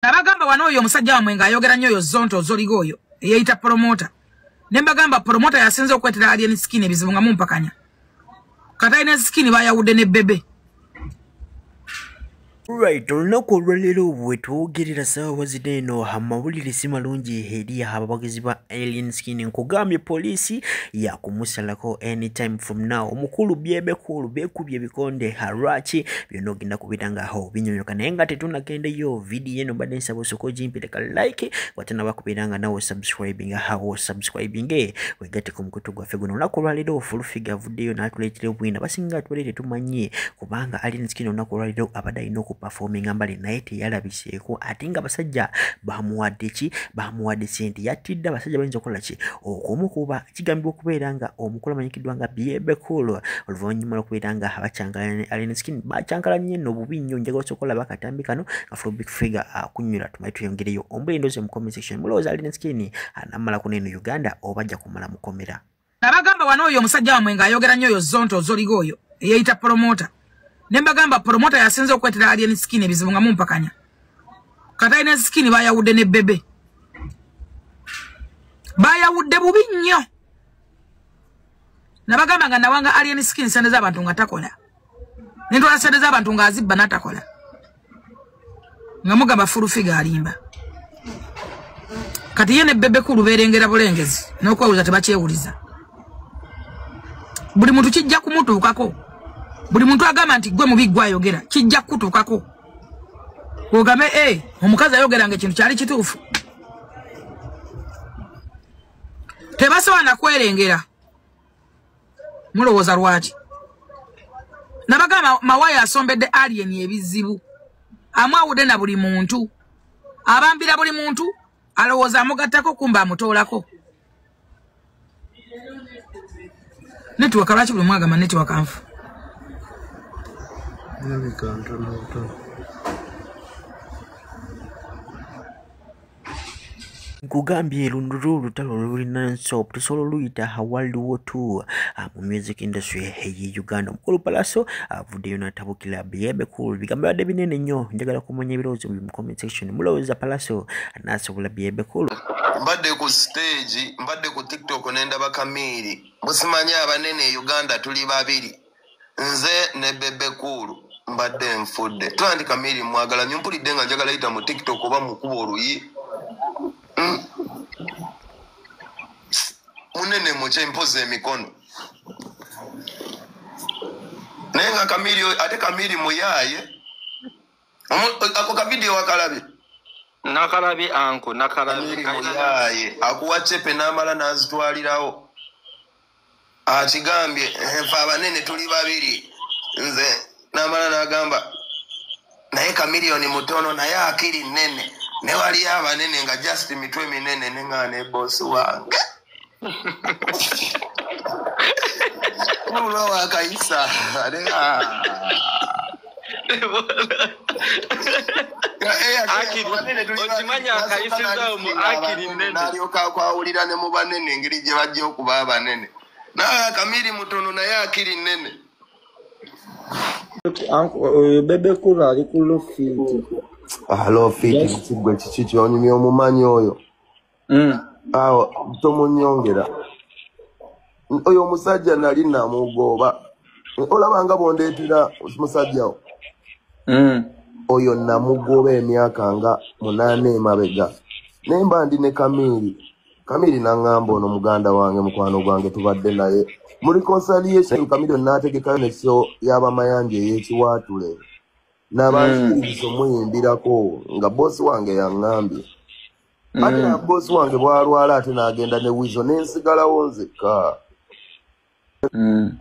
Nabagamba wano oyo omusajja wamwe ng'ayogera nnyo oyo Zonto Zoligo oyo eyayita promoter. Ne mbagamba promoter yasinze okwetera Alien Skin ebizibu nga mumpakanya. Kataine Skin bayawudde ne bebe. Right, olunaku olwaleero bwe twogerera ssaawa zino eno amawulire si malungi eri abawagizi ba Alien Skin. Nkugambye poliisi yakumusalako anytime from now. Omukulu byebekulu bekubye ebikonde haraki byonna ogenda kubeerangaho binyonyoka naye nga tetunagendeyo vidiyo eno badde nsaba osooka ogimpireka like wate nabakubeeranga nawe subscribing awo subscribing wegatte ku mukutu gwaffe guno. Olunaku olwaleero Fullfigure avuddeyo n'atuleetera obwina basinga atuleete tumanye kubanga Alien Skin olunaku olwaleero abadde alina performing ambali naye teyalabiseeko ate nga basajja bamuwadde ki bamuwadde sente yatidde abasajja bayinza okukola ki okumukuba kigambibwa okubeera nga omukulu amanyikiddwa nga byebekulu oluvannyuma lw'okubeera nga abacyankalanye Alien Skin bacyankalanye nno bubi nnyo njagala osobola bakatambi kano nga Fullfigure akunyura tumaye tuyongereyo ombulendoozi mu comment section mulowooza Alien Skin anamala kuno eno Uganda oba ajja kumala mukomera. Nabagamba wano oyo omusajja wamwe ng'ayogera nnyo oyo Zonto Zoligo oyo eyayita promoter. Ne mbagamba promoter yasinze okwetera Alien Skin ebizibu nga mumpakanya. Kataine Skin bayawudde ne bebe. Bayawudde bubi nnyo. Nabagamba nga nawanga Alien Skin sente z'abantu nga takola. Nentwala sente z'abantu nga azibba natakola. Nga mugamba Fullfigure alimba. Kati ye ne bebe kulu berengera bulengezi n'okwewuliza tebakyewuliza. Buli muntu kijja kumutuukako. Buli muntu agamba nti gwe mubi gwayogera kijja kutuukako. Ogambe omukazi ayogera nga ekintu kyali kituufu. Tebasobola kwerengera. Mulowooza lwaki? Nabagamba mawaya asombedde Alien ebizibu. Amwawudde na buli muntu. Abambira buli muntu alowooza amugattako kumba amutoolako. Netiwaka lwaki buli mwagamba netiwaka nfu? Nkugambye lundu lutalo lulina nsop tusobola oluyita World War II mu music industry eyi Uganda. Omukulu Palaso avuddeyo n'atabukira byebekulu bigambo bibadde binene nnyo njagala kumanya ebirowoozo buli mu comment section mulowooza Palaso anaasobola byebekulu. Mbadde ku stage mbadde ku TikTok n'endaba Kamiri musimanye abanene Uganda tuli babiri nze ne Bebekulu mbadde nfudde twandi Kamiri mwagala nyumpulidde nga njagala yita mu TikTok oba mukuba oluyi munene muche mpoze emikono naye nga Kamiri ate Kamiri muyaye ako kavidiyo wakalabi nakalabi anko nakalabi muyaye akuwa chepe n'amala n'azitwalirawo akigambye nfe abanene tuli babiri nze n'amala n'agamba naye Kamiliyoni mutono naye akiri nene ne wali abanene nga just mitwe minene nengane boss wange mulo wakaisa okimanya akayisiza mu akiri nene nalyoka kwawulira ne mu banene engeri gye bajja okuba abanene naye Kamiri mutono naye akiri nene. Bebekulu ali ku Lofiti. Lofiti kigwe kiki kyonyumya omumanyi oyo. Awo tomunyongera. Oyo omusajja nali namugoba. Olabanga bondeetera musajja wo. Oyo namugoba emyaka nga 8 emabega. Nemba ndi ne Kamiri nangamba ono muganda wange mukwano gwange tubadde naye. Muri reconciliation Kamiri n'ategekayo neso y'abamayanja ey'ekiwaatule. N'abansirizo muyimbirako nga boss wange yangambye. Ate na boss wange bwalwala ate n'agenda ne wizo n'ensigalawo nzekka.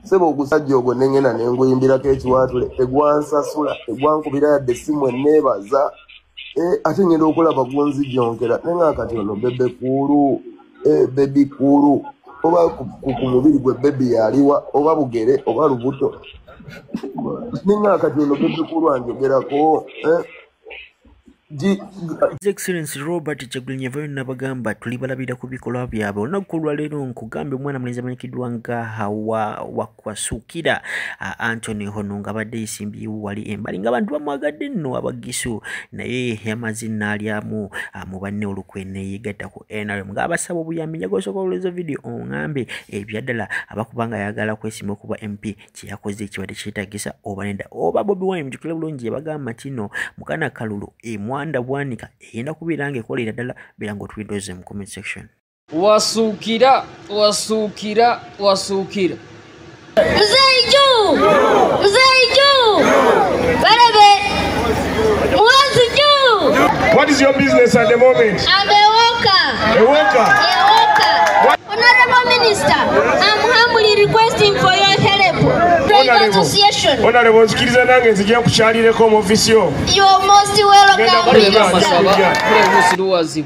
Sebo ogusajja ogwo nengena nenguyimbirako ekiwaatule tegwansasula tegwankubira yadde essimu enneebaza. Ate ngenda okulaba gunzijonkera nenga kati ono Bebekulu baby kulu oba ku mubiri gwe baby yaliwa oba bugere oba lubuto ninga kati ono Bebekulu anjogerako His Excellency Robert Kyagulanyi nabagamba tulibalabira ku bikolwa byabwe olunaku lwa leero nkugambye omwana mulenzi amanyikiddwa nga Wakwasukira Anthony Hono nga badde yisimbiwo wali embali nga abantu bamwagadde nno abagisu naye yamaze n'alyamu mu banne olukwene yegatta ku NRM ng'abasaba obuyambi njagosooka oluleza video ongambe ebyaddala abakubanga ayagala kwesimba okuba MP kyeyakoze ekibadde kyetagisa oba nedda oba Bobi Wine mujukire bulungi yabagamba kino mukana kalulu Mwanda bwanika eyenda kubirange kolera ddala birango twidoze mu comment section. Wasukira Mzeiju Barebe Mwaziju. What is your business at the moment? I'm a worker. Honorable Minister, I'm humbly requesting for your help. Trade Association. Honorable Skiriza nange nzija kukyalireko mu office yo. You are most welcome, Minister.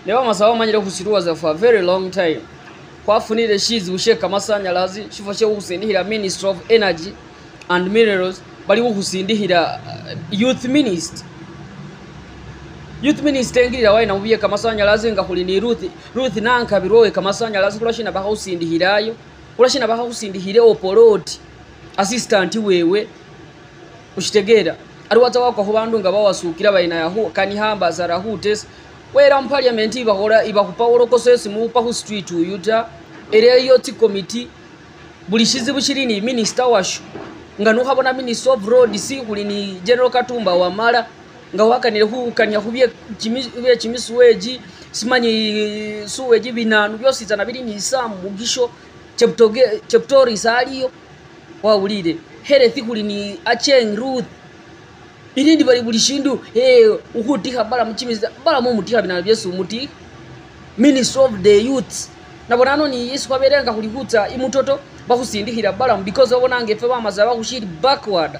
Leo masaba manyire kusiruwaza for a very long time. Kwafunire shizi usheka masanyalazi shifo che usindihira Minister of Energy and Minerals bali kusindihira Youth Minister. Youth Minister ngirira waina ubiye kamasanyalazi nga kuli ni Ruth nanka birowe kamasanyalazi kulashina baka usindihirayo kulashina baka usindihire opoloti assistant wewe ushitegera ariwaza wako kubandu nga bawasukira baina yaho kanihamba zarahutes wera mu parliament ibakupa olokosesi mu pa street uyuta ere yoti committee bulishizi bushirini minister washu nga no habona minister of road si kuli ni General Katumba Wamala nga wakanire hukanya kubye kimisuweji simanyi suweji binanu byose zana biri ni Sam Mugisho cheptori saliyo wawulire herethi kuli ni Acheng Ruth irindi bali bulishindu ukutika bala mchimiza bala mu mutika binana byesu umuti Minister of the Youth nabonano ni Yesu kwaberenga kulikuta imutoto bakusindihira bala because wabonange fe bamaza bakushiri backward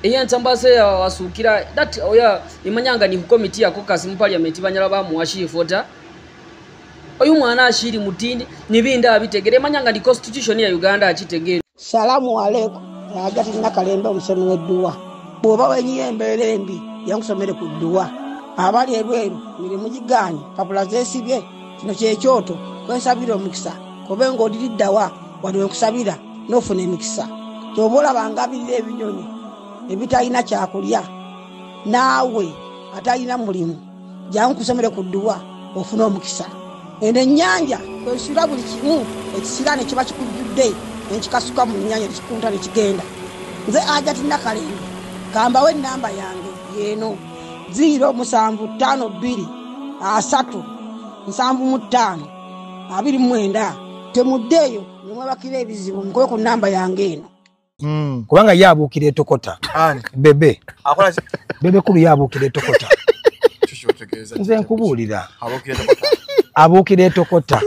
eyantambase wasukira that oya imanyanga ni committee ya caucus mu parliament banyala bamuwashiri fota oyu mwana ashiri mutindi nibinda abitegere manyanga ni constitution ya Uganda achitegere. Salamu alaykum agati nakalembe omusemi wedduwa boba wenyiyembeere embi yankusomere ku dduwa abali ebweru mirimu giganye papula zesibye kino kyekyoto kwensabira omukisa kobe ng'odiriddawa waliwe nkusabira n'ofuna emikisa kyobola bangabirira ebinyonyi ebitalina kyakulya naawe atalina mulimu jankusomere ku dduwa ofuna omukisa eno ennyanja kwesula buli kimu ekisira ne kiba kikujjudde nekikasuka mu nnyanja nekikunta nekigenda nze agati nakalembe kambawe namba yange yeno 0752375 temuddeyo nemwabakira ebizibu mukoye ku namba yange eno. Kubanga yabuukira etokota bebe kulu yabuukira etokota nze nkubuulira abuukira etokota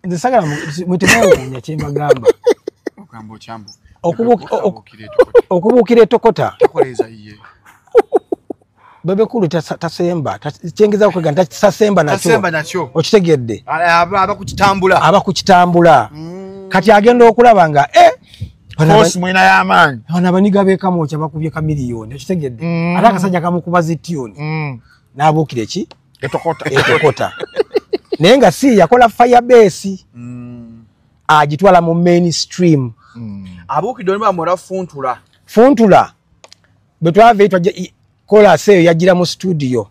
nze sagala mwetemewuunya kyembagamba okubuukira etokota bebe kulu tasemba kyengeza okwega tasemba nakyo okitegedde abakukitambula kati agenda okulaba nga mwina y'amaanyi bano abanyiga beekamwokya bakubye kamiliyoni okitegedde ate akasajja kamukuba zitiyoni n'abuukira eki etokota naye nga si yakola firebase agitwala mu mainstream abuukidde onibamura funtula bwe twava kolasi eyo yagira mu studio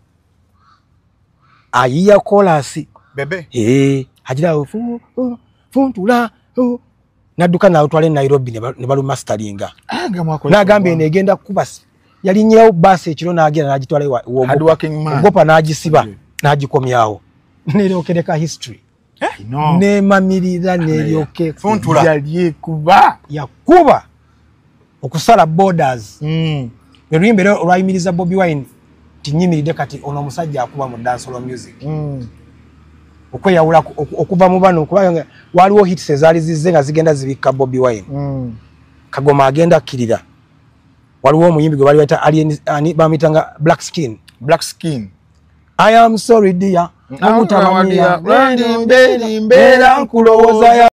ayiya kolasi bebe agira funtula nadduka n'awutwala e Nairobi ne balumasteringa n'agamba eno egenda kuba yalinnyawo baasi ekiro n'agenda n'agitwala ogopa n'agisiba n'agikomyawo neryokereka history nemamirira neryoke yakuba okusala borders Lwimbe olwayimiriza Bobi Wine tinyimiridde kati ono omusajja akuba mu dancehall music okweyawula okuva mu bano kubanga waliwo hits ezaali zizze nga zigenda zibikka Bobi Wine Kagoma agenda akkirira waliwo omuyimbi gwe bali bamitanga Black Skin I am sorry dear namutabamira mbeera nkulowooza